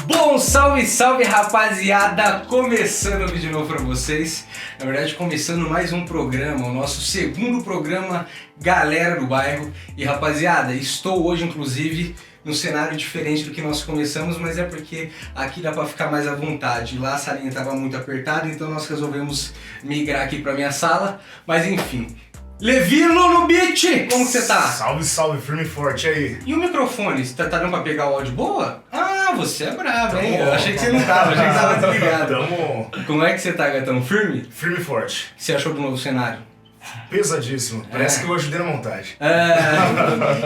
Bom, salve, salve rapaziada! Começando o vídeo novo pra vocês. Na verdade, começando mais um programa, o nosso segundo programa Galera do Bairro. E rapaziada, estou hoje inclusive num cenário diferente do que nós começamos, mas é porque aqui dá pra ficar mais à vontade. Lá a salinha tava muito apertada, então nós resolvemos migrar aqui pra minha sala. Mas enfim, Levilo no beat! Como que você tá? Salve, salve, firme e forte aí. E o microfone, você tá dando pra pegar o áudio boa? Ah, você é bravo, hein? Eu achei que você não tava, achei que você tava desligado. Tamo Como é que você tá, gatão? Firme? firme e forte. O que você achou do novo cenário? Pesadíssimo. Parece que eu ajudei na montagem.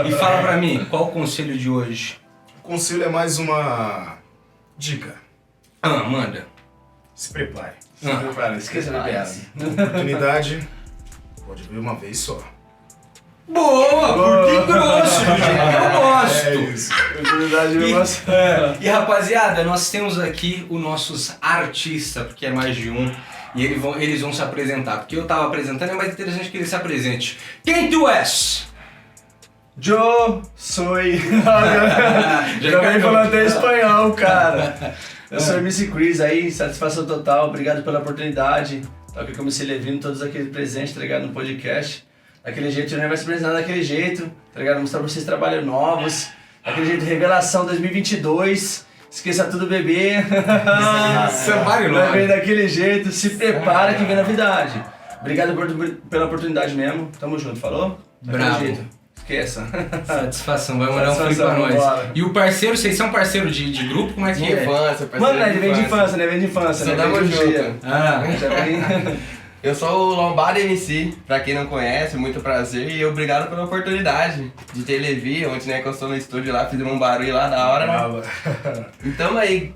E fala pra mim, qual o conselho de hoje? O conselho é mais uma dica. Manda. Se prepare. Esqueça da piada. Oportunidade pode vir uma vez só. Boa! Curto e grosso, do jeito que eu gosto. É isso. E rapaziada, nós temos aqui os nossos artistas, porque é mais de um, e eles vão se apresentar. Porque eu tava apresentando, é mais interessante que ele se apresente. Quem tu és? Yo soy. Já Já vem caiu. falando até espanhol, cara. Eu sou o MC Chris aí, satisfação total, obrigado pela oportunidade. Tá aqui com o MC Levino, todos aqueles presentes, tá ligado, no podcast. Daquele jeito, né? Vai se apresentar daquele jeito, tá ligado? Mostrar pra vocês trabalhos novos. Daquele jeito, Revelação 2022. Esqueça tudo, bebê. Samari Vai vir Love. daquele jeito, se prepara que vem novidade. Obrigado pela oportunidade mesmo. Tamo junto, falou? Daquele Bravo. jeito. Esqueça. Satisfação, vai mandar um free pra Satisfação, nós. bora. E o parceiro, vocês são parceiro de grupo? Como é que De é? infância, parceiro. Mano, ele vem de infância, né? Vem de infância, Só né? tamo Vem de um junto. dia. Ah, Já vem. Eu sou o Lombardo MC, pra quem não conhece, muito prazer e obrigado pela oportunidade de ter Levi, onde né, que eu estou no estúdio lá, fizemos um barulho lá da hora, né? Brava. Então aí,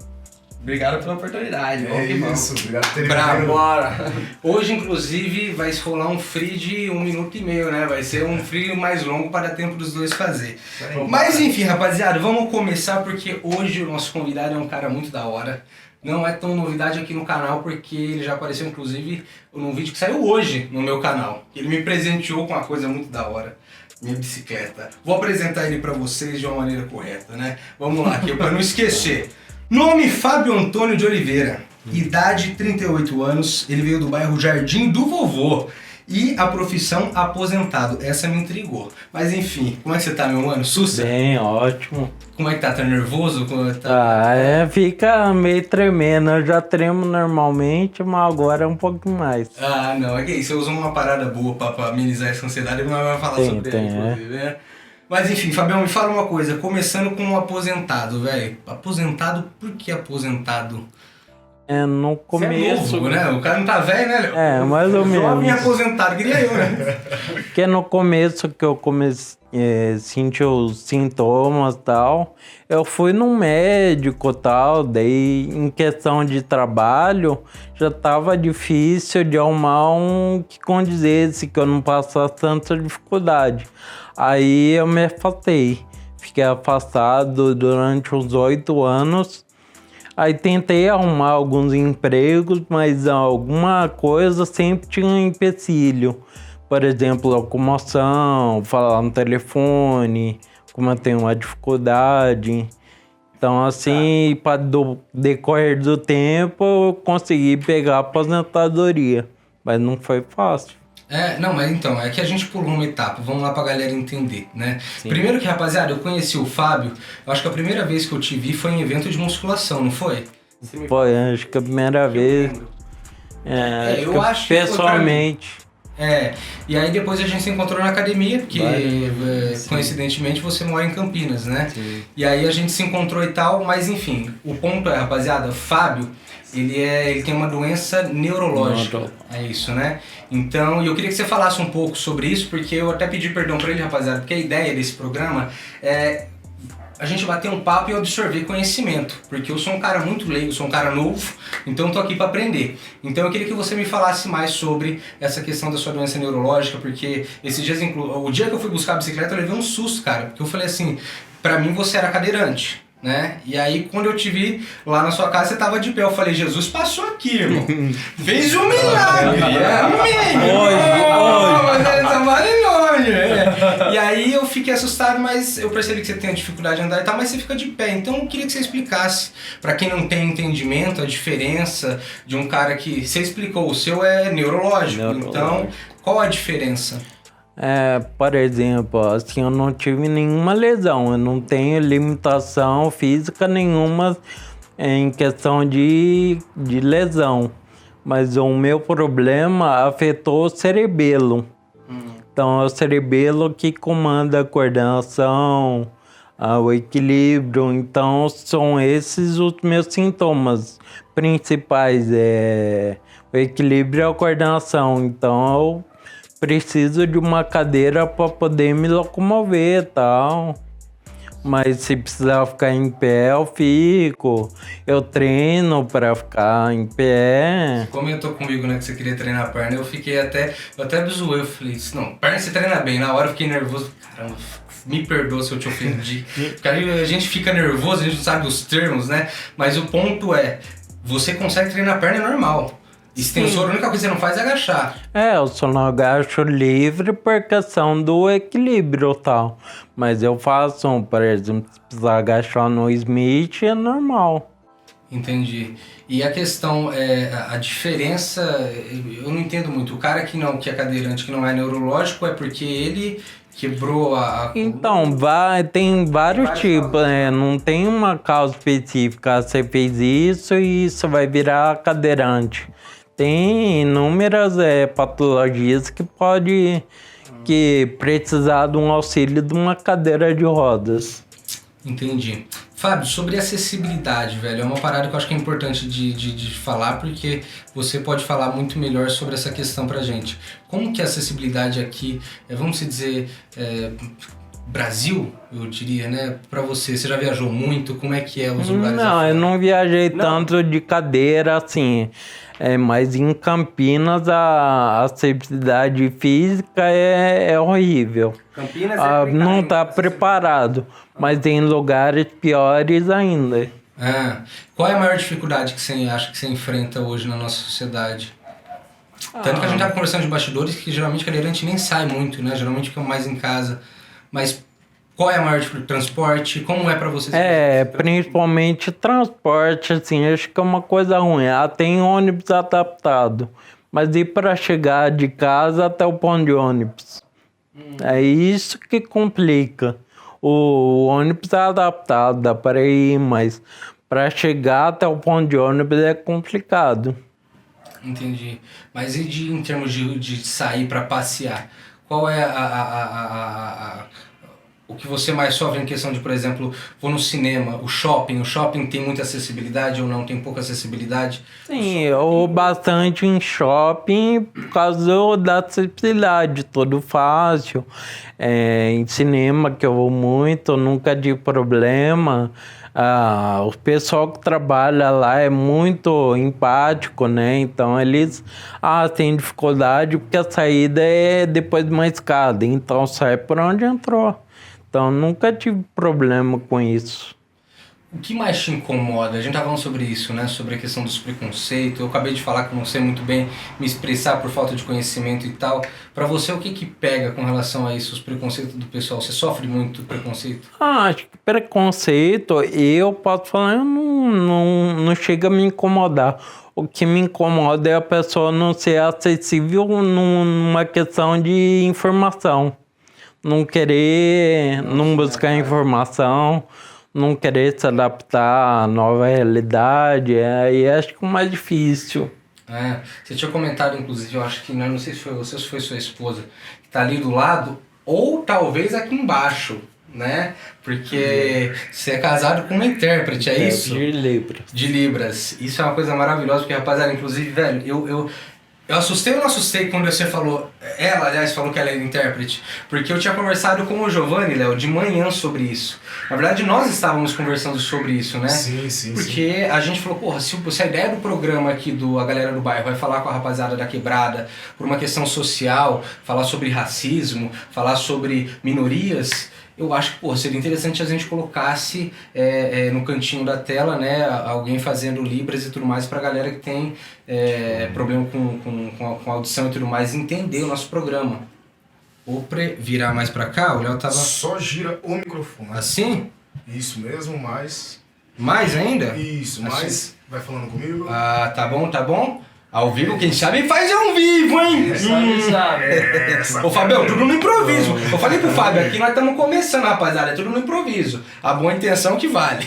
obrigado pela oportunidade, vamos É que vamos. isso. Obrigado por terem Bravo. vindo. Bora. hoje, inclusive, vai rolar um free de 1 minuto e meio, né? Vai ser um free mais longo para dar tempo dos dois fazer. Mas enfim, rapaziada, vamos começar porque hoje o nosso convidado é um cara muito da hora. Não é tão novidade aqui no canal porque ele já apareceu, inclusive, num vídeo que saiu hoje no meu canal. Ele me presenteou com uma coisa muito da hora. Minha bicicleta. Vou apresentar ele pra vocês de uma maneira correta, né? Vamos lá, aqui, pra não esquecer. Nome Fábio Antônio de Oliveira. Idade 38 anos. Ele veio do bairro Jardim do Vovô. E a profissão aposentado. Essa me intrigou. Mas enfim, como é que você tá, meu mano? Sussa? Bem, ótimo. Como é que tá? Tá nervoso? Como é que tá? Fica meio tremendo. Eu já tremo normalmente, mas agora é um pouquinho mais. Ah, não, é que isso, você usa uma parada boa pra amenizar essa ansiedade, mas vai falar Tem, sobre tem, ele, inclusive, né? Mas enfim, Fabião, me fala uma coisa, começando com um aposentado, velho. Aposentado, por que aposentado? No começo. Você é novo, né? O cara não tá velho, né, Léo? É, mais ou Jovem menos. aposentado, queria eu, né? Porque no começo que eu comecei senti os sintomas e tal, eu fui num médico e tal, daí em questão de trabalho já tava difícil de arrumar um que condizesse, que eu não passasse tanta dificuldade. Aí eu me afastei, fiquei afastado durante uns 8 anos. Aí tentei arrumar alguns empregos, mas alguma coisa sempre tinha um empecilho. Por exemplo, locomoção, falar no telefone, como eu tenho uma dificuldade. Então, assim, para do decorrer do tempo, eu consegui pegar a aposentadoria. Mas não foi fácil. Não, mas então, é que a gente pulou uma etapa, vamos lá pra galera entender, né? Primeiro que, rapaziada, eu conheci o Fábio, eu acho que a primeira vez que eu te vi foi em evento de musculação, não foi? Foi, acho que a primeira vez. eu acho que foi pessoalmente. E aí depois a gente se encontrou na academia, porque coincidentemente você mora em Campinas, né? Sim. E aí a gente se encontrou e tal, mas enfim, o ponto é, rapaziada, Fábio, ele tem uma doença neurológica, é isso, né? Então, eu queria que você falasse um pouco sobre isso, porque eu até pedi perdão pra ele, rapaziada, porque a ideia desse programa é a gente bater um papo e absorver conhecimento, porque eu sou um cara muito leigo, sou um cara novo, então eu tô aqui para aprender. Então eu queria que você me falasse mais sobre essa questão da sua doença neurológica, porque esses dias, o dia que eu fui buscar a bicicleta, eu levei um susto, cara, porque eu falei assim, pra mim você era cadeirante, né? E aí quando eu te vi lá na sua casa, você tava de pé, eu falei, Jesus passou aqui, irmão, fez um milagre, amém! Hoje. Mas essa Mariló, onde? E aí eu fiquei assustado, mas eu percebi que você tem dificuldade de andar e tal, mas você fica de pé. Então eu queria que você explicasse, pra quem não tem entendimento, a diferença de um cara que... Você explicou, o seu é neurológico. Então qual a diferença? Por exemplo, assim, eu não tive nenhuma lesão, eu não tenho limitação física nenhuma em questão de lesão, mas o meu problema afetou o cerebelo. Então é o cerebelo que comanda a coordenação, o equilíbrio, então são esses os meus sintomas principais, o equilíbrio e a coordenação, então eu preciso de uma cadeira para poder me locomover e tal. Mas se precisar ficar em pé, eu fico. Eu treino para ficar em pé. Você comentou comigo, né, que você queria treinar a perna. Eu até zoei. Eu falei, não, perna você treina bem. Na hora eu fiquei nervoso. Caramba, me perdoa se eu te ofendi. Porque a gente fica nervoso, a gente não sabe os termos, né? Mas o ponto é, você consegue treinar a perna normal. Extensor, a única coisa que você não faz é agachar. Eu só não agacho livre por questão do equilíbrio e tal. Mas eu faço, por exemplo, se precisar agachar no Smith, é normal. Entendi. E a questão, a diferença, eu não entendo muito. O cara que é cadeirante, que não é neurológico, é porque ele quebrou a... Então, tem vários tipos, não tem uma causa específica. Você fez isso e isso vai virar cadeirante. Tem inúmeras patologias que pode precisar de um auxílio de uma cadeira de rodas. Entendi. Fábio, sobre acessibilidade, velho, é uma parada que eu acho que é importante de falar, porque você pode falar muito melhor sobre essa questão pra gente. Como que a acessibilidade aqui, vamos dizer, Brasil, eu diria, né? Pra você já viajou muito? Como é que é os lugares? Não, eu não viajei tanto de cadeira assim. Mas em Campinas a acessibilidade física é horrível. Campinas não está preparado, mas tem lugares piores ainda. Qual é a maior dificuldade que você acha que você enfrenta hoje na nossa sociedade? Tanto que a gente estava conversando de bastidores que geralmente cadeirante nem sai muito, né? Geralmente fica mais em casa. Mas qual é a maior dificuldade? Transporte? Como é pra vocês? Principalmente transporte, assim, acho que é uma coisa ruim. Tem ônibus adaptado, mas ir para chegar de casa até o ponto de ônibus. É isso que complica. O ônibus é adaptado, dá para ir, mas para chegar até o ponto de ônibus é complicado. Entendi. Mas e em termos de sair para passear? Qual é o que você mais sofre em questão de, por exemplo, vou no cinema, o shopping tem muita acessibilidade ou não, tem pouca acessibilidade? Sim, eu bastante em shopping por causa da acessibilidade, tudo fácil. Em cinema, que eu vou muito, nunca tive problema. O pessoal que trabalha lá é muito empático, né? Então eles têm dificuldade porque a saída é depois de uma escada, então sai por onde entrou. Então nunca tive problema com isso. O que mais te incomoda? A gente tá falando sobre isso, né? Sobre a questão dos preconceitos. Eu acabei de falar que eu não sei muito bem me expressar por falta de conhecimento e tal. Pra você, o que pega com relação a isso, os preconceitos do pessoal? Você sofre muito preconceito? Acho que preconceito, eu posso falar, não chega a me incomodar. O que me incomoda é a pessoa não ser acessível numa questão de informação. Não querer, não buscar informação, não querer se adaptar à nova realidade, aí acho que é o mais difícil. Você tinha comentado, inclusive, eu acho que, não sei se foi você ou se foi sua esposa, que tá ali do lado, ou talvez aqui embaixo, né? Porque você é casado com uma intérprete, é isso? De Libras. De Libras. Isso é uma coisa maravilhosa, porque, rapaziada, inclusive, velho, eu assustei ou não assustei quando você falou... Ela, aliás, falou que ela era intérprete. Porque eu tinha conversado com o Giovanni, Léo, de manhã sobre isso. Na verdade, nós estávamos conversando sobre isso, né? Sim. Porque a gente falou, porra, se a ideia do programa aqui a galera do bairro vai falar com a rapaziada da quebrada por uma questão social, falar sobre racismo, falar sobre minorias... Eu acho que seria interessante a gente colocasse no cantinho da tela, né, alguém fazendo Libras e tudo mais pra galera que tem problema com audição e tudo mais entender o nosso programa. Virar mais pra cá, o Léo tava Só gira o microfone. assim? Isso mesmo, mais. Mais ainda? Isso, Assim. mais. Vai falando comigo. Ah, tá bom. Ao vivo, quem sabe faz ao vivo, hein? Sabe. Ô, Fabião, tudo no improviso. Eu falei pro Fábio, aqui nós estamos começando, rapaziada, é tudo no improviso. A boa intenção que vale.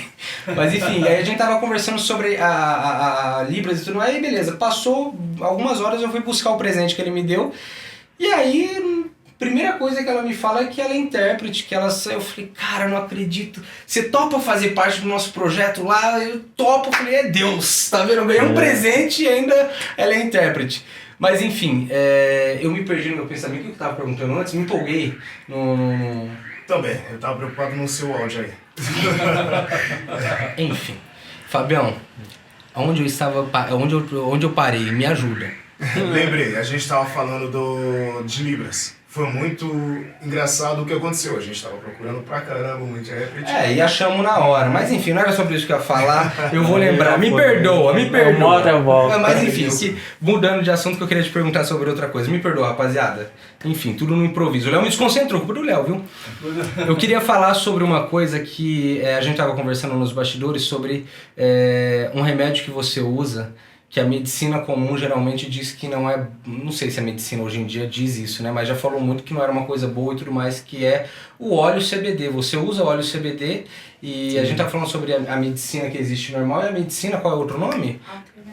Mas enfim, aí a gente tava conversando sobre a Libras e tudo, aí beleza, passou algumas horas, eu fui buscar o presente que ele me deu, e aí... Primeira coisa que ela me fala é que ela é intérprete, que ela... Eu falei, cara, eu não acredito. Você topa fazer parte do nosso projeto lá? Eu topo. Eu falei, é Deus, tá vendo? Eu ganhei um presente e ainda ela é intérprete. Mas enfim, eu me perdi no meu pensamento, o que eu tava perguntando antes, me empolguei no... Também, eu tava preocupado no seu áudio aí. Enfim, Fabião, onde eu parei? Me ajuda. Lembrei, a gente tava falando de Libras. Foi muito engraçado o que aconteceu. A gente tava procurando pra caramba um intérprete. E achamos na hora. Mas enfim, não era sobre isso que eu ia falar. Eu vou lembrar. Me perdoa. Uma hora eu volto. Mas enfim, mudando de assunto, que eu queria te perguntar sobre outra coisa. Me perdoa, rapaziada. Enfim, tudo no improviso. O Léo me desconcentrou, culpa do Léo, viu? Eu queria falar sobre uma coisa que a gente tava conversando nos bastidores sobre um remédio que você usa, que a medicina comum geralmente diz que não é... Não sei se a medicina hoje em dia diz isso, né? Mas já falou muito que não era uma coisa boa e tudo mais, que é o óleo CBD. Você usa óleo CBD e Sim. A gente tá falando sobre a medicina que existe normal e a medicina, qual é o outro nome?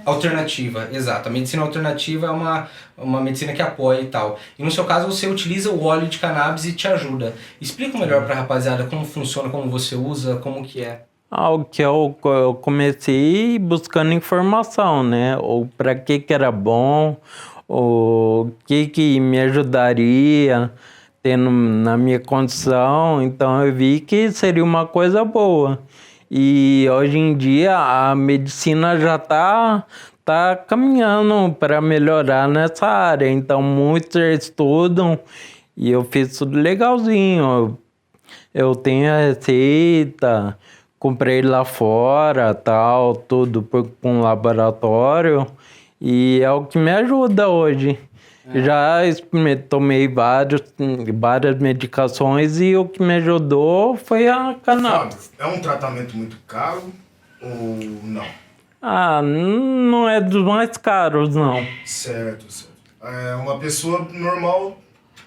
Alternativa, exato. A medicina alternativa é uma medicina que apoia e tal. E no seu caso você utiliza o óleo de cannabis e te ajuda. Explica melhor pra rapaziada como funciona, como você usa, como que é. O que eu comecei buscando informação, né? Ou para que era bom, o que me ajudaria tendo na minha condição. Então eu vi que seria uma coisa boa. E hoje em dia a medicina já tá caminhando para melhorar nessa área. Então muitos estudam e eu fiz tudo legalzinho. Eu tenho a receita... Comprei lá fora, tal, tudo com laboratório e é o que me ajuda hoje. Já tomei várias medicações e o que me ajudou foi a cannabis. Fábio, é um tratamento muito caro ou não? Não é dos mais caros, não. Certo. Uma pessoa normal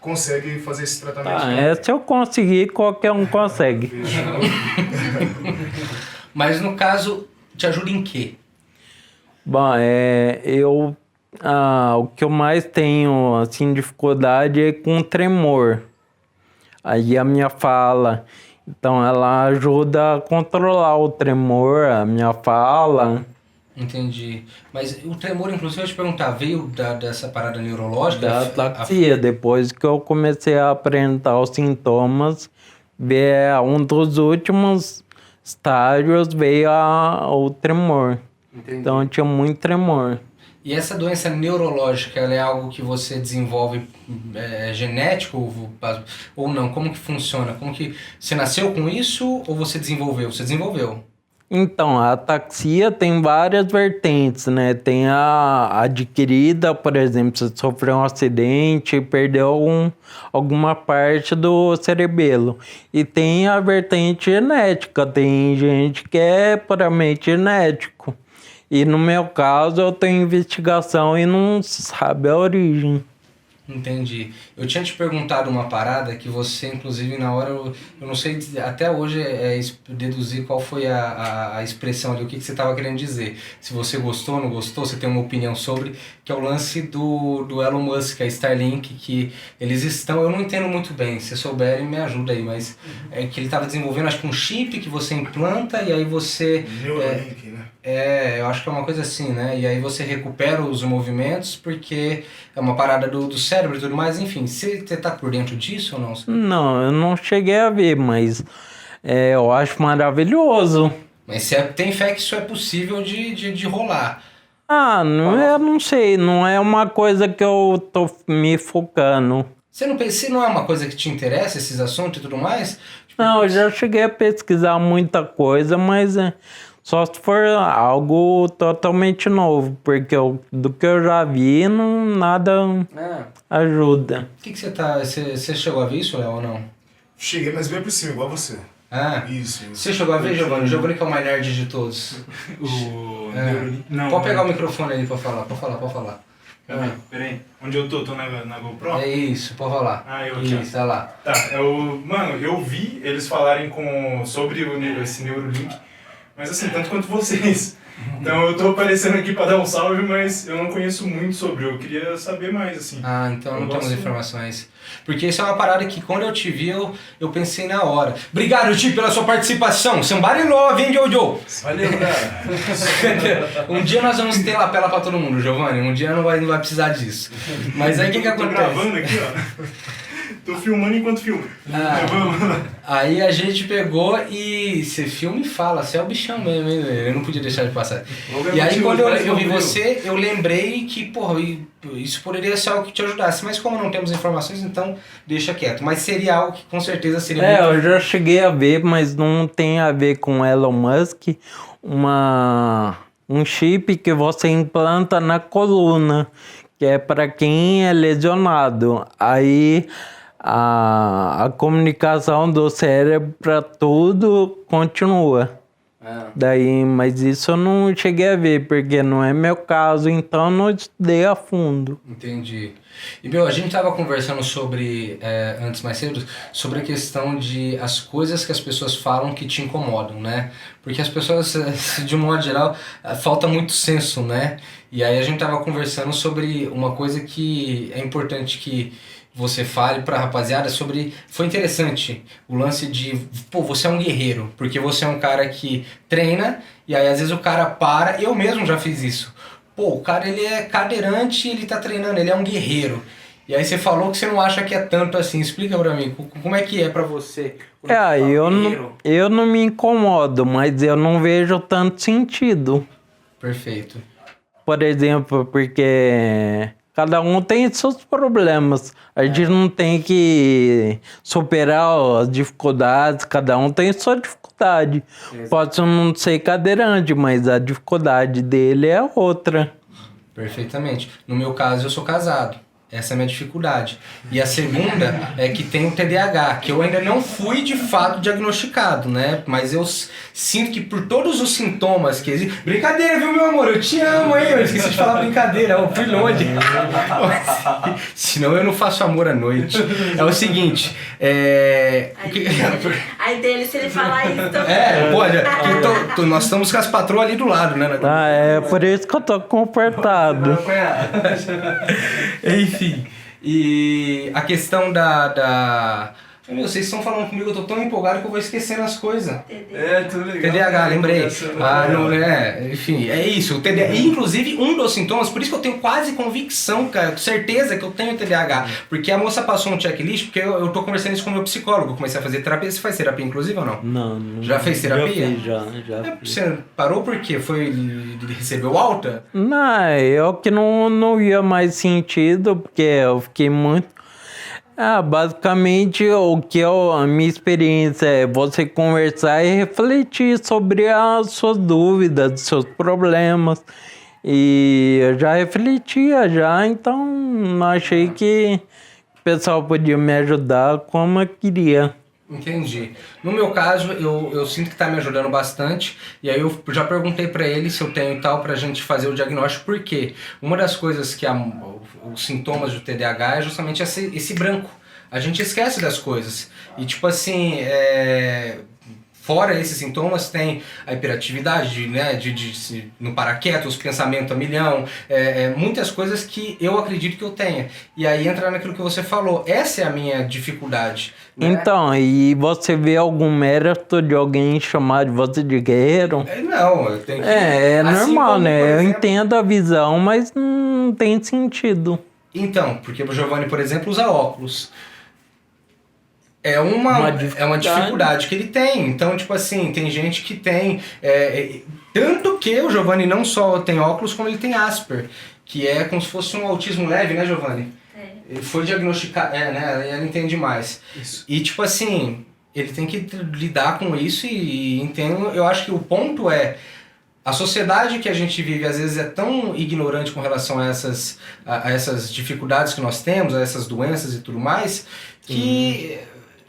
consegue fazer esse tratamento. Se eu conseguir, qualquer um consegue. Mas no caso, te ajuda em quê? Bom, o que eu mais tenho, assim, dificuldade é com tremor. Aí a minha fala, então ela ajuda a controlar o tremor, a minha fala. Entendi. Mas o tremor, inclusive, eu ia te perguntar, veio dessa parada neurológica? Da ataxia, depois que eu comecei a apresentar os sintomas, um dos últimos estágios veio o tremor. Entendi. Então eu tinha muito tremor. E essa doença neurológica, ela é algo que você desenvolve genético ou não? Como que funciona? Como que você nasceu com isso ou você desenvolveu? Você desenvolveu. Então, a ataxia tem várias vertentes, né? Tem a adquirida, por exemplo, você sofreu um acidente e perdeu alguma parte do cerebelo. E tem a vertente genética, tem gente que é puramente genético. E no meu caso, eu tenho investigação e não sabe a origem. Entendi. Eu tinha te perguntado uma parada que você, inclusive, na hora, eu não sei, até hoje deduzir qual foi a expressão ali, o que você estava querendo dizer. Se você gostou, não gostou, você tem uma opinião sobre, que é o lance do Elon Musk, a Starlink, que eles estão, eu não entendo muito bem, se souberem me ajuda aí, mas é que ele estava desenvolvendo, acho que um chip que você implanta e aí você... Neuralink, né? Eu acho que é uma coisa assim, né? E aí você recupera os movimentos porque é uma parada do cérebro e tudo mais. Enfim, você tá por dentro disso ou não? Não, eu não cheguei a ver, mas eu acho maravilhoso. Mas você tem fé que isso é possível de rolar? Eu não sei, não é uma coisa que eu tô me focando. Você não pensa, se não é uma coisa que te interessa, esses assuntos e tudo mais? Não, eu já cheguei a pesquisar muita coisa, mas Só se for algo totalmente novo, porque do que eu já vi, nada ajuda. O que você chegou a ver isso, Léo, ou não? Cheguei, mas bem por cima, igual você. Isso. Você chegou a ver, Giovanni? O Giovanni que é o mais nerd de todos. Não, pode pegar o microfone aí pra falar, pode falar. Peraí. Onde eu tô? Tô na GoPro? É isso, pode falar. Eu aqui. Isso, olha lá. Tá, mano, eu vi eles falarem sobre esse Neuralink, mas assim, tanto quanto vocês. Então eu tô aparecendo aqui pra dar um salve, mas eu não conheço muito sobre, eu queria saber mais, assim. Então não temos informações. Porque isso é uma parada que quando eu te vi, eu pensei na hora. Obrigado, Ti, pela sua participação. Somebody love, hein, Jojo? Valeu, cara. Um dia nós vamos ter lapela pra todo mundo, Giovanni. Um dia não vai precisar disso. Mas aí o que Tô acontece? gravando aqui, ó. Tô filmando enquanto filmo. Aí a gente pegou e você filma e fala, você é o bichão mesmo, hein? Eu não podia deixar de passar. E aí quando eu vi você, eu lembrei que, porra, isso poderia ser algo que te ajudasse, mas como não temos informações, então deixa quieto. Mas seria algo que com certeza seria muito... Eu já cheguei a ver, mas não tem a ver com Elon Musk, um chip que você implanta na coluna, que é para quem é lesionado. Aí a comunicação do cérebro para tudo continua. Daí, mas isso eu não cheguei a ver, porque não é meu caso, então não estudei a fundo. Entendi. E, a gente tava conversando sobre, antes mais cedo, sobre a questão de as coisas que as pessoas falam que te incomodam, né? Porque as pessoas, de um modo geral, falta muito senso, né? E aí a gente tava conversando sobre uma coisa que é importante que você fale pra rapaziada sobre... Foi interessante o lance de... você é um guerreiro, porque você é um cara que treina, e aí às vezes o cara para... Eu mesmo já fiz isso. O cara ele é cadeirante e ele tá treinando, ele é um guerreiro. E aí você falou que você não acha que é tanto assim. Explica pra mim, como é que é pra você? Eu não me incomodo, mas eu não vejo tanto sentido. Perfeito. Por exemplo, porque... Cada um tem seus problemas. A gente não tem que superar as dificuldades. Cada um tem sua dificuldade. Exato. Pode não ser cadeirante, mas a dificuldade dele é outra. Perfeitamente. No meu caso, eu sou casado. Essa é a minha dificuldade. E a segunda é que tem o TDAH, que eu ainda não fui de fato diagnosticado, né? Mas eu sinto que por todos os sintomas que existem... Brincadeira, viu, meu amor? Eu te amo, hein? Eu esqueci de falar brincadeira, eu fui longe. Senão eu não faço amor à noite. É o seguinte, Aí dele, se ele falar isso também. Pode. Nós estamos com as patroas ali do lado, né? É por isso que eu tô comportado. Enfim, e a questão da... Meu, vocês estão falando comigo, eu tô tão empolgado que eu vou esquecendo as coisas. Tudo legal. TDAH, lembrei. Enfim, é isso. O TDAH, inclusive, um dos sintomas, por isso que eu tenho quase convicção, cara, certeza que eu tenho TDAH. Porque a moça passou um checklist, porque eu tô conversando isso com o meu psicólogo. Eu comecei a fazer terapia. Você faz terapia, inclusive, ou não? Não. Já fez terapia? Já fiz. Você parou por quê? Recebeu alta? Não, eu que não via mais sentido, porque eu fiquei muito... basicamente a minha experiência é você conversar e refletir sobre as suas dúvidas, seus problemas. E eu já refletia então achei que o pessoal podia me ajudar como eu queria. Entendi. No meu caso, eu sinto que tá me ajudando bastante, e aí eu já perguntei pra ele se eu tenho e tal pra gente fazer o diagnóstico, porque uma das coisas que os sintomas do TDAH é justamente esse branco. A gente esquece das coisas. E tipo assim, fora esses sintomas, tem a hiperatividade, né, de não parar quieto, os pensamentos a milhão, muitas coisas que eu acredito que eu tenha. E aí entra naquilo que você falou, essa é a minha dificuldade. Né? Então, e você vê algum mérito de alguém chamar de você de guerreiro? Não, eu tenho que... É assim normal, como, né? exemplo, eu entendo a visão, mas não tem sentido. Então, porque o Giovanni, por exemplo, usa óculos. É uma dificuldade que ele tem. Então, tipo assim, tem gente que tem... tanto que o Giovanni não só tem óculos, como ele tem Asper, que é como se fosse um autismo leve, né, Giovanni? Ele foi diagnosticado, né? Ela entende mais. Isso. E, tipo assim, ele tem que lidar com isso e entendo. Eu acho que o ponto é A sociedade que a gente vive às vezes é tão ignorante com relação a essas dificuldades que nós temos, a essas doenças e tudo mais, que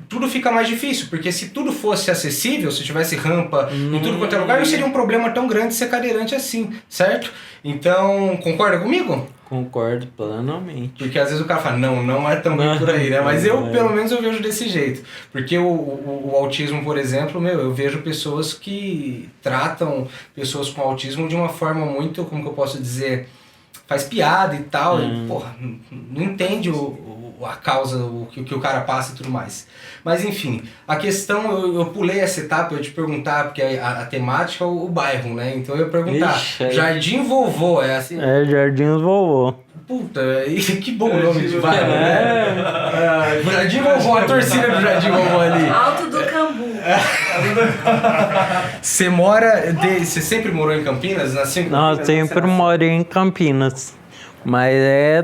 tudo fica mais difícil, porque se tudo fosse acessível, se tivesse rampa em tudo quanto é lugar, não seria um problema tão grande ser cadeirante assim, certo? Então, concorda comigo? Concordo plenamente. Porque às vezes o cara fala, não é tão bem por aí, né? Mas pelo menos eu vejo desse jeito. Porque o autismo, por exemplo, eu vejo pessoas que tratam pessoas com autismo de uma forma muito, como que eu posso dizer, faz piada e tal, e, porra, não entende a causa, o que o cara passa e tudo mais. Mas enfim, a questão, eu pulei essa etapa, eu te perguntar, porque a temática é o bairro, né? Então eu ia perguntar, Jardim Vovô, é assim? É, Jardim Vovô. Puta, que bom o nome de bairro, né? Jardim Vovô, a torcida do Jardim Vovô ali. Alto do Cambu. Você sempre morou em Campinas? Nasceu em Campinas? Não, sempre morei em Campinas. Mas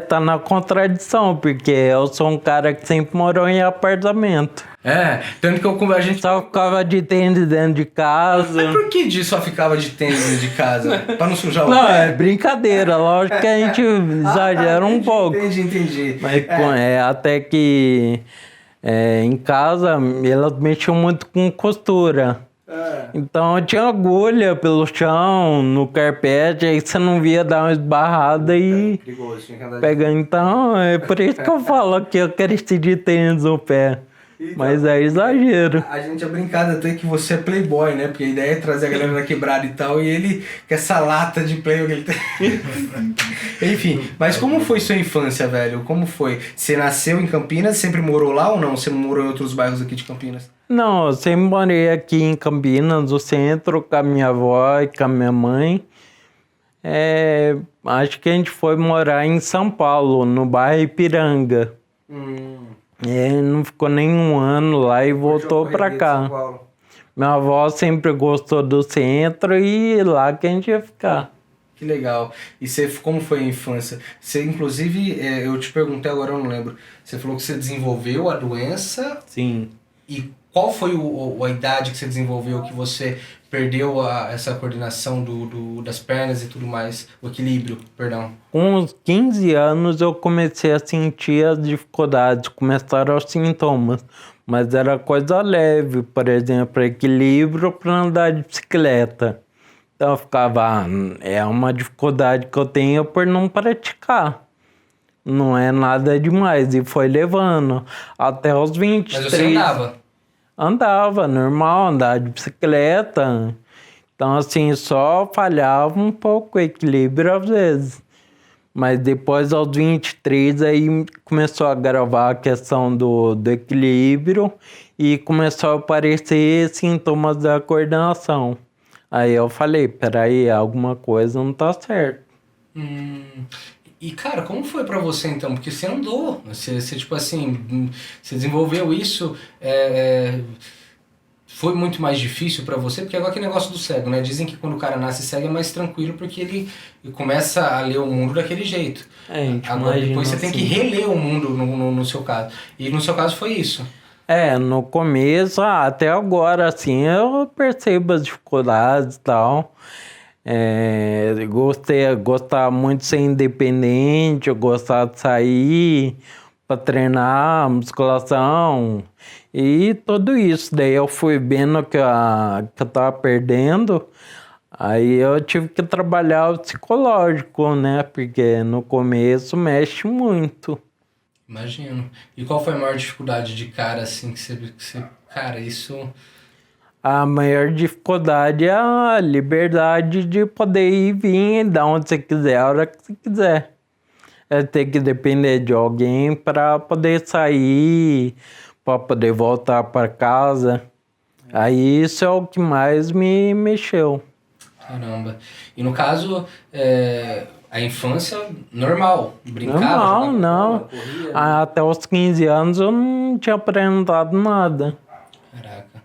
tá na contradição, porque eu sou um cara que sempre morou em apartamento. Tanto que a gente só ficava de tênis dentro de casa. Mas por que disso só ficava de tênis dentro de casa? Pra não sujar o Não, pé? é brincadeira, lógico que a gente exagera um pouco. Entendi. Mas até que em casa elas mexiam muito com costura. Então tinha agulha pelo chão, no carpete, aí você não via dar uma esbarrada e pegar. Então é por isso que eu falo que eu cresci de tênis no pé. Então, mas é exagero. A gente é brincado até que você é playboy, né? Porque a ideia é trazer a galera da quebrada e tal, e ele com essa lata de playboy que ele tem. Enfim, mas como foi sua infância, velho? Como foi? Você nasceu em Campinas, sempre morou lá ou não? Você morou em outros bairros aqui de Campinas? Não, eu sempre morei aqui em Campinas, no centro, com a minha avó e com a minha mãe. Acho que a gente foi morar em São Paulo, no bairro Ipiranga. Não ficou nem um ano lá e voltou pra cá. Minha avó sempre gostou do centro e lá que a gente ia ficar. Que legal. E como foi a infância? Você, inclusive, eu te perguntei agora, eu não lembro. Você falou que você desenvolveu a doença. Sim. E qual foi a idade que você desenvolveu, que você perdeu essa coordenação das pernas e tudo mais? O equilíbrio, perdão. Com uns 15 anos eu comecei a sentir as dificuldades, começaram os sintomas. Mas era coisa leve, por exemplo, equilíbrio para andar de bicicleta. Então eu ficava, é uma dificuldade que eu tenho por não praticar. Não é nada demais. E foi levando até os 23. Mas você andava? Andava, normal, andava de bicicleta. Então, assim, só falhava um pouco o equilíbrio às vezes. Mas depois, aos 23, aí começou a agravar a questão do equilíbrio e começou a aparecer sintomas da coordenação. Aí eu falei, peraí, alguma coisa não tá certo. E, cara, como foi pra você, então? Porque você andou, você tipo assim, você desenvolveu isso, foi muito mais difícil pra você, porque agora aquele negócio do cego, né? Dizem que quando o cara nasce cego é mais tranquilo, porque ele começa a ler o mundo daquele jeito. Agora, depois você tem que reler o mundo no seu caso. E no seu caso foi isso. No começo, até agora, assim, eu percebo as dificuldades e tal. Gostava muito de ser independente, eu gostava de sair para treinar, musculação e tudo isso. Daí eu fui vendo que eu tava perdendo, aí eu tive que trabalhar o psicológico, né? Porque no começo mexe muito. Imagino. E qual foi a maior dificuldade de cara, assim, que você cara, isso... A maior dificuldade é a liberdade de poder ir e vir de onde você quiser, a hora que você quiser. É ter que depender de alguém para poder sair, para poder voltar para casa. Aí isso é o que mais me mexeu. Caramba. E no caso, a infância normal, brincava? Não. Até os 15 anos eu não tinha apresentado nada. Caraca.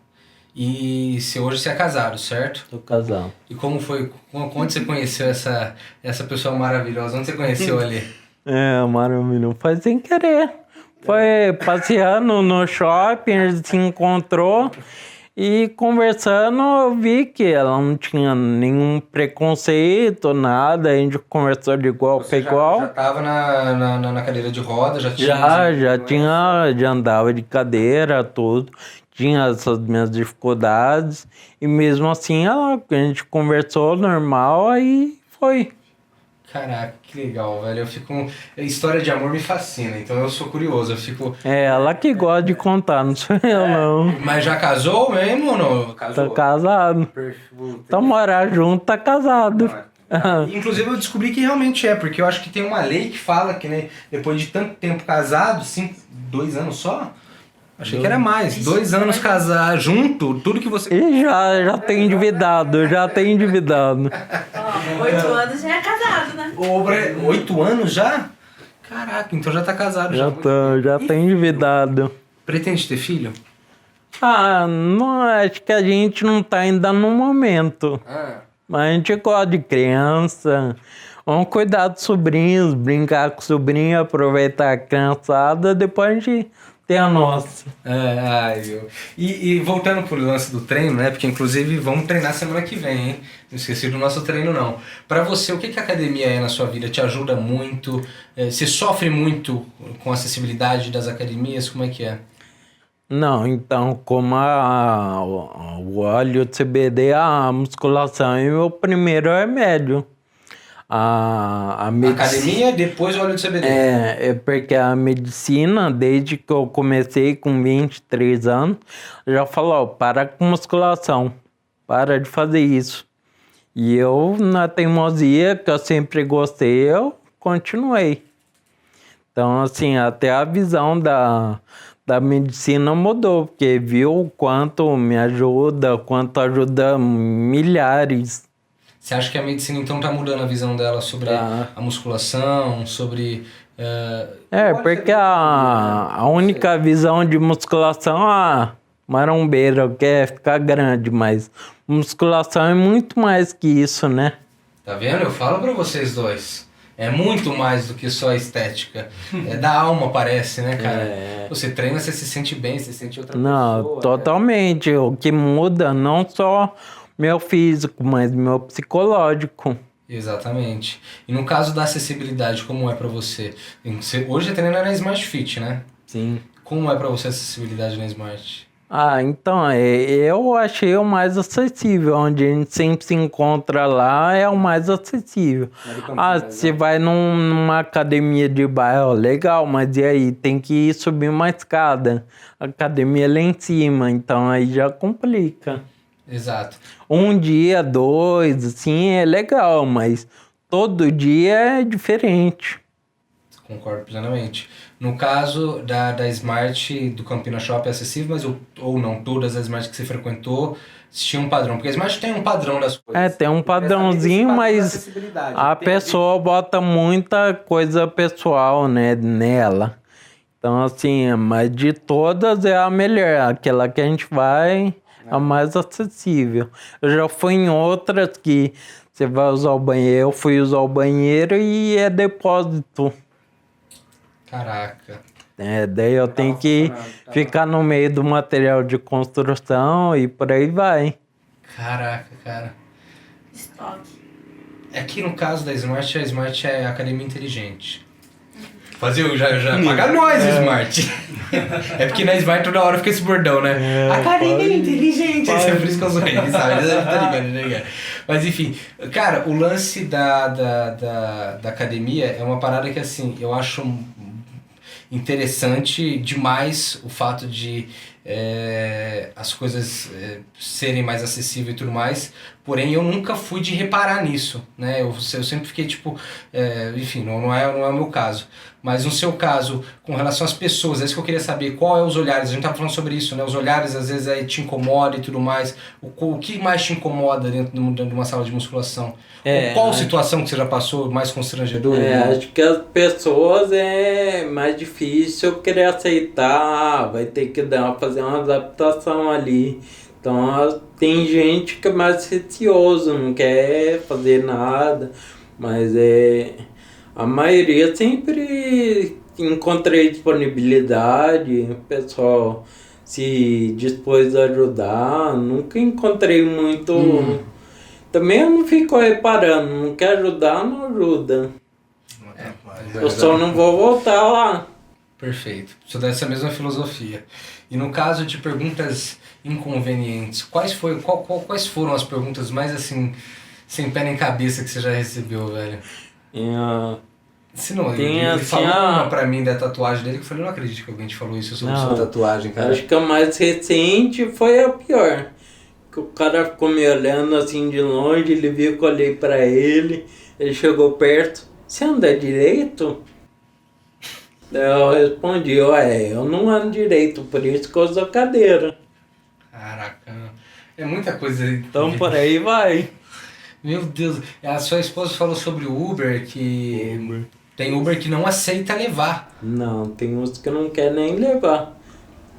E hoje você é casado, certo? Tô casado. E como foi? Onde você conheceu essa pessoa maravilhosa? Onde você conheceu ali? Maravilhoso. Foi sem querer. Foi passeando no shopping, a gente se encontrou E conversando, eu vi que ela não tinha nenhum preconceito, nada. A gente conversou de igual para igual. Já tava na cadeira de roda, já tinha. Já andava de cadeira, tudo. Tinha essas minhas dificuldades. E mesmo assim, a gente conversou normal, aí foi. Caraca, que legal, velho. História de amor me fascina, então eu sou curioso, eu fico... É ela que gosta de contar, não sou eu, não. Mas já casou mesmo ou não? Tá casado. Então morar junto, tá casado. Inclusive eu descobri que realmente porque eu acho que tem uma lei que fala que, né, depois de tanto tempo casado, 2 anos só? Achei que era mais. 2 anos casar junto, tudo que você... E já tem endividado, Ó, 8 anos já é casado, né? 8 anos já? Caraca, então já tá casado. Já tá endividado. Pretende ter filho? Não, acho que a gente não tá ainda no momento. Mas a gente gosta de criança. Vamos cuidar dos sobrinhos, brincar com o sobrinho, aproveitar a criançada, depois a gente... Tem a nossa. Viu? E voltando pro lance do treino, né? Porque inclusive vamos treinar semana que vem, hein? Não esqueci do nosso treino, não. Pra você, o que a academia é na sua vida? Te ajuda muito? Você sofre muito com a acessibilidade das academias? Como é que é? Não, então, como o óleo de CBD, a musculação é o primeiro remédio. A academia, depois o óleo de CBD. É porque a medicina, desde que eu comecei com 23 anos, já falou, para com musculação, para de fazer isso. E eu, na teimosia, que eu sempre gostei, eu continuei. Então, assim, até a visão da medicina mudou, porque viu o quanto me ajuda, o quanto ajuda milhares. Você acha que a medicina então tá mudando a visão dela sobre a musculação, sobre... porque a única visão de musculação, marombeiro quer ficar grande, mas musculação é muito mais que isso, né? Tá vendo? Eu falo pra vocês dois. É muito mais do que só a estética. É da alma, parece, né, cara? Você treina, você se sente bem, você se sente outra pessoa. Não, totalmente. O que muda não só... meu físico, mas meu psicológico. Exatamente. E no caso da acessibilidade, como é pra você? Hoje você treina na Smart Fit, né? Sim. Como é pra você a acessibilidade na Smart? Então, eu achei o mais acessível. Onde a gente sempre se encontra lá é o mais acessível. Você vai numa academia de bairro, legal, mas e aí? Tem que subir uma escada. A academia é lá em cima, então aí já complica. Exato. 1 dia, 2, assim, é legal, mas todo dia é diferente. Concordo plenamente. No caso da Smart, do Campina Shop é acessível, mas ou não, todas as Smart que você frequentou, tinha um padrão. Porque a Smart tem um padrão das coisas. Tem um padrãozinho, mas a pessoa bota muita coisa pessoal, né, nela. Então, assim, mas de todas é a melhor. Aquela que a gente vai... a mais acessível. Eu já fui em outras que você vai usar o banheiro, eu fui usar o banheiro e é depósito. Caraca. Daí eu tenho que ficar no meio do material de construção e por aí vai. Caraca, cara. Estoque. Aqui no caso da Smart, a Smart é academia inteligente. Já paga nós, Smart. É porque na Smart toda hora fica esse bordão, né? Academia inteligente. É por isso que eu sou ele, sabe? Tá ligado. Mas enfim, cara, o lance da academia é uma parada que, assim, eu acho interessante demais o fato de as coisas serem mais acessíveis e tudo mais, porém eu nunca fui de reparar nisso, né? Eu sempre fiquei tipo, enfim, não é o meu caso. Mas no seu caso, com relação às pessoas, é isso que eu queria saber, qual é os olhares, a gente tava falando sobre isso, né? Os olhares às vezes aí te incomodam e tudo mais, o que mais te incomoda dentro de uma sala de musculação? Qual situação que você já passou mais constrangedora? Acho que as pessoas é mais difícil querer aceitar, vai ter que fazer uma adaptação ali. Então tem gente que é mais receoso, não quer fazer nada, mas a maioria sempre encontrei disponibilidade, o pessoal se dispôs a ajudar. Nunca encontrei muito. Também eu não fico reparando, não quer ajudar, não ajuda. Eu só não vou voltar lá. Perfeito. Sou dessa mesma filosofia. E no caso de perguntas inconvenientes, quais foram as perguntas mais assim, sem pé nem cabeça que você já recebeu, velho? Se não, ele falou uma pra mim da tatuagem dele que eu falei, não acredito que alguém te falou isso sobre sua tatuagem, cara. Acho que a mais recente foi a pior. Que o cara ficou me olhando assim de longe, ele viu que eu olhei pra ele, ele chegou perto, você anda direito? Eu respondi, eu não ando direito, por isso que eu uso a cadeira. Caraca, é muita coisa. Então por aí vai. Meu Deus, a sua esposa falou sobre o Uber, que tem Uber que não aceita levar. Não, tem uns que não quer nem levar.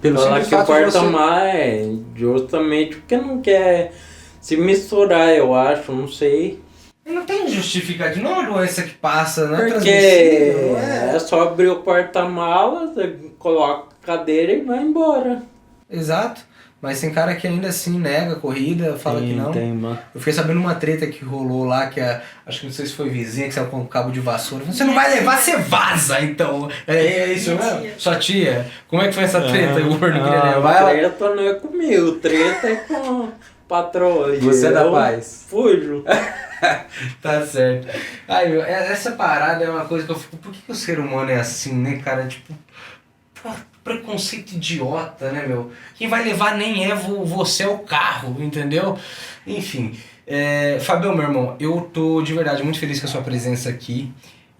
Pelo Falar que o porta-mar é justamente porque não quer se misturar, eu acho, não sei. Não tem justificativo, não é uma doença que passa, né? Porque é só abrir o porta-malas, coloca a cadeira e vai embora. Exato. Mas tem cara que ainda assim nega a corrida, fala que não. Mano. Eu fiquei sabendo uma treta que rolou lá, que acho que não sei se foi vizinha, que saiu com um cabo de vassoura. Você não vai levar, você vaza, então. É isso mesmo? Sua tia? Como é que foi essa treta? O Uber não queria levar? A treta não é comigo, treta é com a patroa. Você é da paz. Fujo. Tá certo. Ai, essa parada é uma coisa que eu fico... Por que o ser humano é assim, né, cara? Tipo... preconceito idiota, né, meu? Quem vai levar nem é você, é o carro, entendeu? Enfim, Fabião, meu irmão, eu tô de verdade muito feliz com a sua presença aqui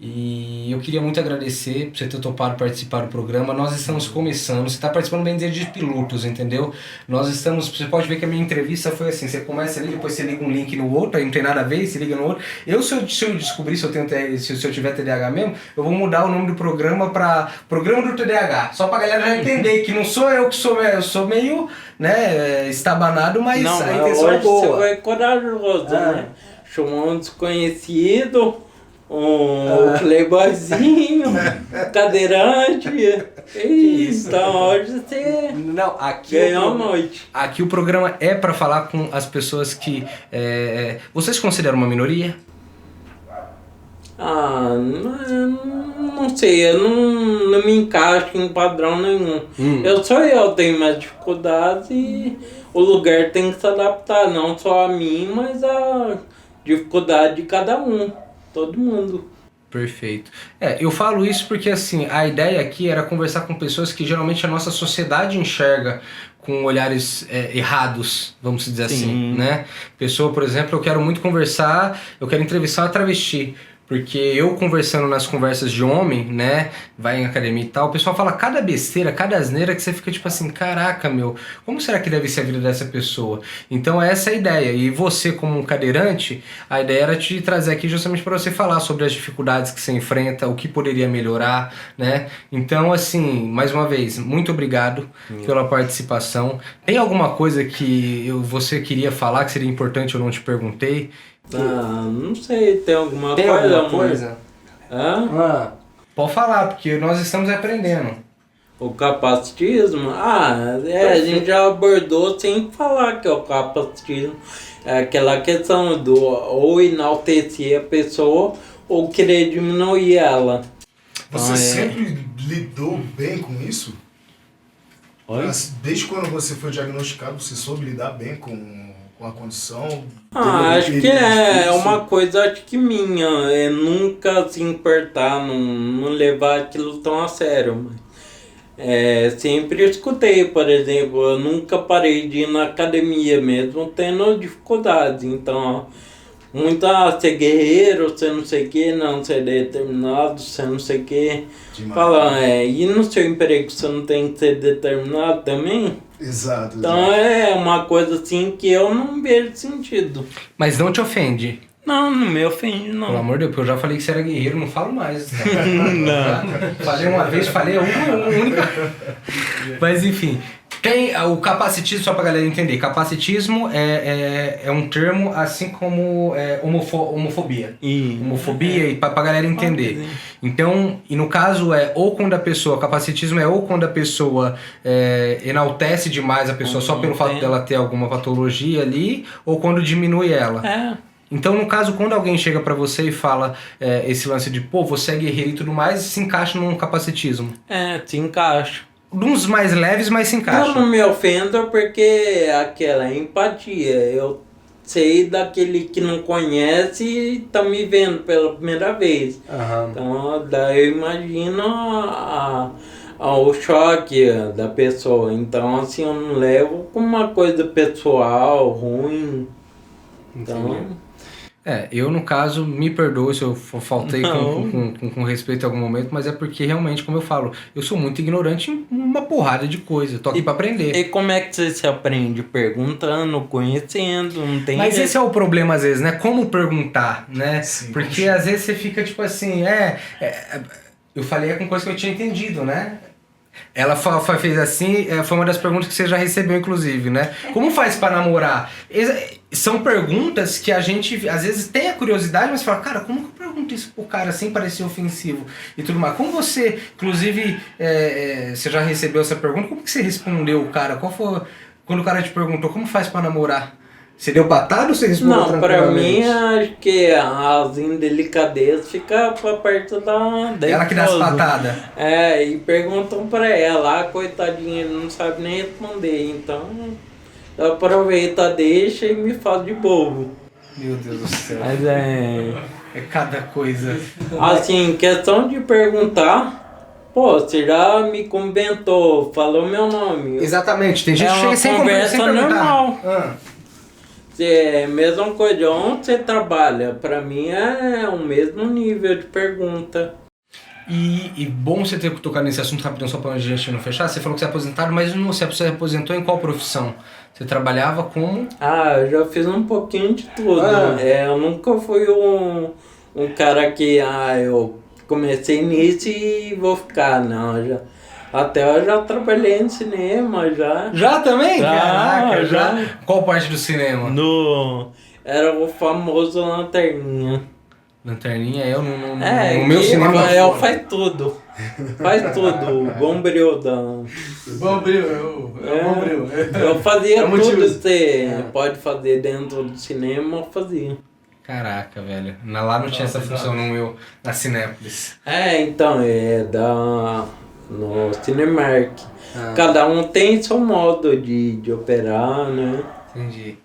e eu queria muito agradecer por você ter topado participar do programa. Nós estamos começando, você está participando, bem dizer, de pilotos, entendeu? Você pode ver que a minha entrevista foi assim, você começa ali, depois você liga um link no outro, aí não tem nada a ver, você liga no outro. Se eu descobrir se eu tiver TDAH mesmo, eu vou mudar o nome do programa para Programa do TDAH, só pra galera já entender que não sou eu que eu sou meio, né, estabanado, mas não, a intenção é boa. Você foi corajoso, né? Chamou um desconhecido, um playboyzinho, cadeirante. Então hoje você ganhou a noite. Aqui o programa é para falar com as pessoas que... vocês consideram uma minoria? Não sei, eu não me encaixo em padrão nenhum. Eu tenho mais dificuldades e o lugar tem que se adaptar, não só a mim, mas a dificuldade de cada um. Todo mundo. Perfeito. Eu falo isso porque assim, a ideia aqui era conversar com pessoas que geralmente a nossa sociedade enxerga com olhares errados, vamos dizer assim, né? Pessoa, por exemplo, eu quero muito conversar, eu quero entrevistar uma travesti. Porque eu conversando nas conversas de homem, né, vai em academia e tal, o pessoal fala cada besteira, cada asneira que você fica tipo assim, caraca, meu, como será que deve ser a vida dessa pessoa? Então essa é a ideia. E você como um cadeirante, a ideia era te trazer aqui justamente para você falar sobre as dificuldades que você enfrenta, o que poderia melhorar, né? Então assim, mais uma vez, muito obrigado pela participação. Tem alguma coisa que você queria falar que seria importante eu não te perguntei? Não sei, tem alguma coisa? Pode falar, porque nós estamos aprendendo. O capacitismo? A gente já abordou sem falar que é o capacitismo. É aquela questão do ou enaltecer a pessoa ou querer diminuir ela. Você sempre lidou bem com isso? Oi? Desde quando você foi diagnosticado, você soube lidar bem com a condição? Acho que é uma coisa, acho que minha, é nunca se importar, não levar aquilo tão a sério. Sempre escutei, por exemplo, eu nunca parei de ir na academia mesmo tendo dificuldades, então ser guerreiro, você não sei o que, não ser determinado, você não sei o que. Fala, e no seu emprego você não tem que ser determinado também? Exato. Então é uma coisa assim que eu não vejo sentido. Mas não te ofende? Não me ofende, não. Pelo amor de Deus, porque eu já falei que você era guerreiro, não falo mais. Não. Falei uma vez, falei uma única. Mas enfim, Tem o capacitismo, só pra galera entender. Capacitismo é um termo assim como homofobia. Homofobia, e pra galera entender. Então, e no caso ou quando a pessoa, capacitismo ou quando a pessoa enaltece demais a pessoa só pelo fato dela ter alguma patologia ali, ou quando diminui ela. Então, no caso, quando alguém chega pra você e fala esse lance de, pô, você é guerreiro e tudo mais, se encaixa num capacitismo. Se encaixa. Uns mais leves, mas se encaixa. Eu não me ofendo porque aquela empatia. Eu sei daquele que não conhece e tá me vendo pela primeira vez. Então, daí eu imagino o choque da pessoa. Então, assim, eu não levo como uma coisa pessoal, ruim. Então... eu no caso, me perdoe se eu faltei com respeito em algum momento, mas é porque realmente, como eu falo, eu sou muito ignorante em uma porrada de coisa, tô aqui pra aprender. E como é que você se aprende? Perguntando, conhecendo, não tem... Mas esse é o problema às vezes, né? Como perguntar, né? Sim, porque às vezes você fica tipo assim, eu falei com coisa que eu tinha entendido, né? Ela fez assim, foi uma das perguntas que você já recebeu, inclusive, né? Como faz pra namorar? São perguntas que a gente, às vezes, tem a curiosidade, mas fala, cara, como que eu pergunto isso pro cara sem parecer ofensivo e tudo mais? Como você, inclusive, você já recebeu essa pergunta, como que você respondeu o cara? Qual foi, quando o cara te perguntou, como faz pra namorar? Você deu patada ou você respondeu tranquilamente? Não, pra mim, acho que as indelicadezas ficam pra perto da Ela que dá as patadas. E perguntam pra ela, coitadinha, ele não sabe nem responder, então eu aproveito, deixa e me faz de bobo. Meu Deus do céu. Mas é cada coisa. Assim, questão de perguntar, pô, você já me comentou, falou meu nome. Exatamente, tem gente que chega sem conversa normal. Ah. Mesma coisa, onde você trabalha? Pra mim é o mesmo nível de pergunta. E bom você ter tocado nesse assunto rapidão, só pra a gente não fechar. Você falou que você é aposentado, mas você se aposentou em qual profissão? Você trabalhava como? Eu já fiz um pouquinho de tudo. Eu nunca fui um cara que eu comecei nisso e vou ficar, não. Até eu já trabalhei no cinema, já. Já também? Caraca, já. Qual parte do cinema? Era o famoso Lanterninha. Lanterninha, eu no meu cinema. Eu faz tudo. Faz tudo. O Bombril da... Bombril. Eu fazia tudo que você pode fazer dentro do cinema, eu fazia. Caraca, velho. Lá não tinha essa função na Cinépolis. Então, no Cinemark. Cada um tem seu modo de operar, né? Entendi.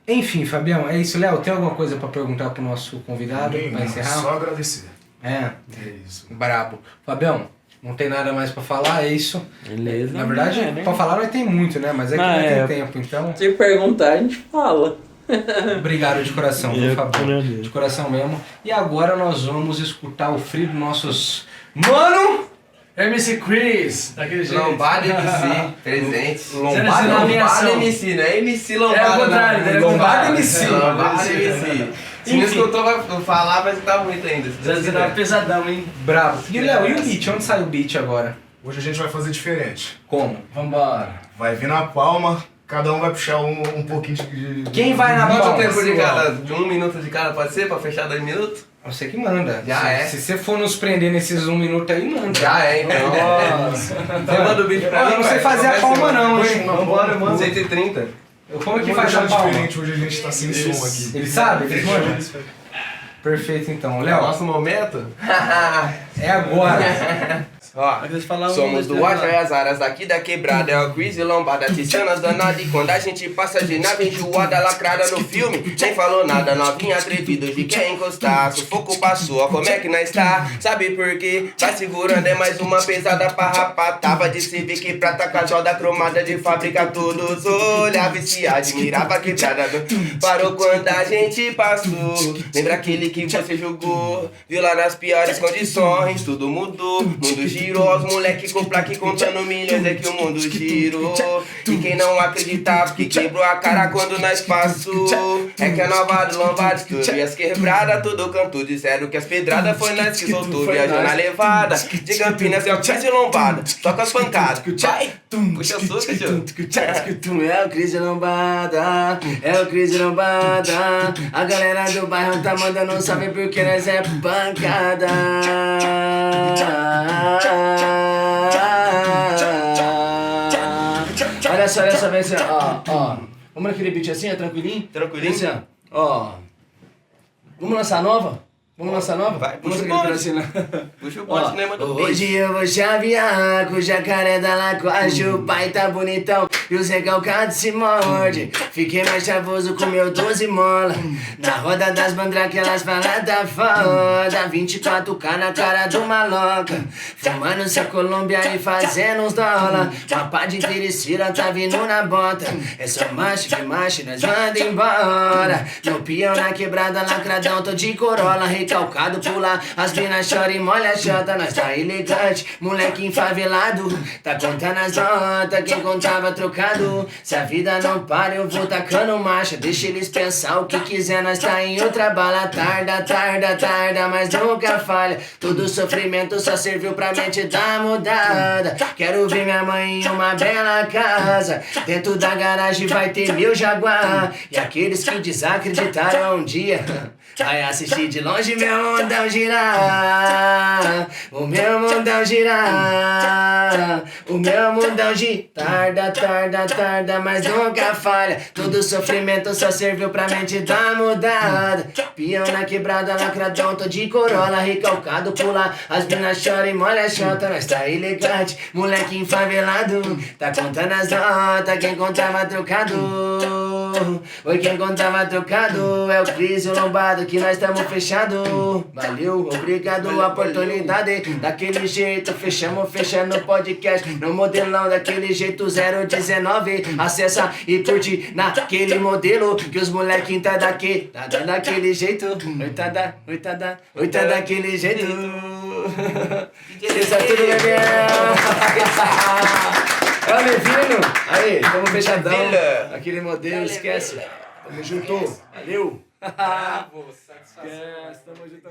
Enfim, Fabião, é isso. Léo, tem alguma coisa pra perguntar pro nosso convidado pra encerrar? Só agradecer. É isso. Brabo. Fabião, não tem nada mais pra falar, é isso? Beleza. Na verdade, pra falar não tem muito, né? Mas é que não tem tempo, então... Se perguntar, a gente fala. Obrigado de coração, por favor. De coração mesmo. E agora nós vamos escutar o frio dos nossos... Mano! MC Chris, daquele jeito. Lombada MC, presente. Lombada MC, não é MC Lombada. É o contrário, Lombada MC. Lombada MC. Se não escutou, vai falar, mas tá muito ainda. 019 pesadão, hein? Bravo. E Léo, e o beat? Onde sai o beat agora? Hoje a gente vai fazer diferente. Como? Vambora. Vai vir na palma, cada um vai puxar um pouquinho de... Quem vai na palma? Quanto tempo de cada? De 1 minuto de cada pode ser? Pra fechar 2 minutos? Você que manda. Já Se você for nos prender nesses 1 minuto aí, manda. Já é, então. Você manda o vídeo pra mim, eu não sei fazer a palma não, hein? Vambora, mano. 130. Como que faz a palma? Diferente, hoje a gente tá sem som aqui. Ele sabe? Ele manda? Perfeito, então. Léo, Nosso momento? é agora. Ó, somos do Ajas Aras daqui da quebrada, é o Chris e Lombada, Tizianas danada. E quando a gente passa de nave enjoada, lacrada no filme, nem falou nada, novinha atrevido de quer encostar. Sufoco passou, ó, como é que nós está? Sabe por quê? Tá segurando, é mais uma pesada pra rapar. Tava de Civic prata, cajoda cromada de fábrica, todos olhavam e se admirava quebrada. Parou quando a gente passou, lembra aquele que você jogou. Viu lá nas piores condições, tudo mudou. Mundo girou, os moleque com placa e contando milhões, é que o mundo girou. E quem não acreditava que quebrou a cara quando nós passou, é que a nova do Lombada estourou. E as quebradas todo canto disseram que as pedradas foi nós que soltou. Viajou na levada, de Campinas é o Cris e Lombada, só com as pancadas. Vai, puxa o suco, tio. É o Cris e Lombada, é o Cris e Lombada. A galera do bairro tá mandando um salve porque nós é pancada. Olha só, vem assim, ó. Vamos naquele beat assim, tranquilinho? Tranquilinho? Assim, ó. Vamos lançar nova? Vai, Vamos puxa o naquele bonde. pedacinho lá. Puxa o bonde, né, mano? Hoje eu vou chavear com o jacaré da lacoste. O pai tá bonitão e os recalcados se morde. Fiquei mais chavoso com meu 12 mola. Na roda das mandrake elas falam da foda. 24K na cara do maloca. Fumando essa Colômbia e fazendo uns dólar. Uma pá de terceira tá vindo na bota. É só macho que macho, nós manda embora. No peão na quebrada, lacradão, tô de Corolla. Recalcado pular, as minas choram e molha a chota. Nós tá elegante, moleque enfavelado. Tá contando as notas, quem contava trocado. Se a vida não para, eu vou tacando marcha. Deixa eles pensar o que quiser, nós tá em outra bala. Tarda, mas nunca falha. Todo sofrimento só serviu pra mente dar mudada. Quero ver minha mãe em uma bela casa. Dentro da garagem vai ter meu Jaguar. E aqueles que desacreditaram um dia vai assistir de longe meu mundão girar. O meu mundão girar. O meu mundão girar. Tarda, mas nunca falha. Todo sofrimento só serviu pra mente dar mudada. Peão na quebrada, lacradão, tô de Corolla. Recalcado pular, as minas choram e molha a chota. Nós tá elegante, moleque enfavelado. Tá contando as notas, quem contava trocado. Oi, quem contava trocado é o Cris e o Lombado, que nós tamo fechado. Valeu, obrigado a oportunidade. Daquele jeito, fechando o podcast. No modelão, daquele jeito 019. Acessa e curte naquele modelo. Que os molequinhos tá daquele jeito. Oi, tá daquele jeito. Isso é tudo, bebê. É o Levino. Aí, tamo fechadão. Aquele modelo, esquece. Tamo junto. Valeu. Bravo, satisfação. Esquece, tamo junto.